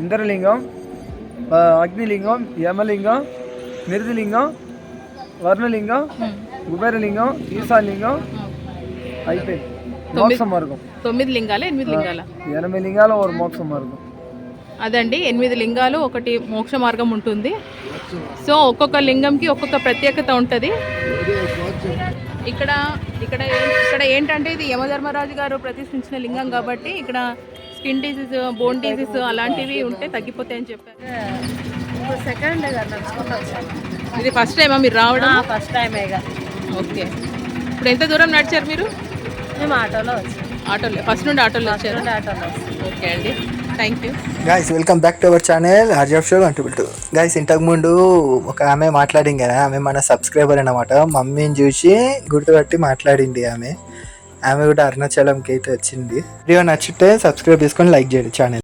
ఇంద్రలింగం, అగ్నిలింగం, యమలింగం, నిర్దిలింగం, వర్ణలింగం, కుబేరలింగం, ఈశాలింగం అయిపోయింది. మోక్ష మార్గం 9 లింగాలు 8 లింగాల 8 లింగాలు ఒక మోక్ష మార్గం. అదండి 8 లింగాలు, ఒకటి మోక్ష మార్గం ఉంటుంది. సో ఒక్కొక్క లింగంకి ఒక్కొక్క ప్రత్యేకత ఉంటుంది. ఇక్కడ ఇక్కడ ఇక్కడ ఏంటంటే ఇది యమధర్మరాజు గారు ప్రతిష్ఠించిన లింగం కాబట్టి ఇక్కడ స్కిన్ డిసీజ్, బోన్ డిసీజ్ అలాంటివి ఉంటే తగ్గిపోతాయని చెప్పారు. సెకండ్ ఇది ఫస్ట్ టైమా మీరు రావడం? ఫస్ట్ టైమే. ఓకే. ఇప్పుడు ఎంత దూరం నడిచారు మీరు? మేము ఆటోలో వచ్చాం. ఆటోలో ఫస్ట్ నుండి ఆటోలో వచ్చారు? ఓకే అండి, thank you. Guys welcome back to our channel హర్జాఫ్ షో కంట్రిబ్యూట్. గైస్ ఇంతకుముందు ఒక ఆమె మాట్లాడింది కదా, ఆమె మన సబ్స్క్రైబర్ అన్నమాట. మమ్మీని చూసి గుర్తుపట్టి మాట్లాడింది ఆమె కూడా అరుణాచలంకి అయితే వచ్చింది. వీడియో నచ్చితే సబ్స్క్రైబ్ చేసుకొని లైక్ చేయండి ఛానల్.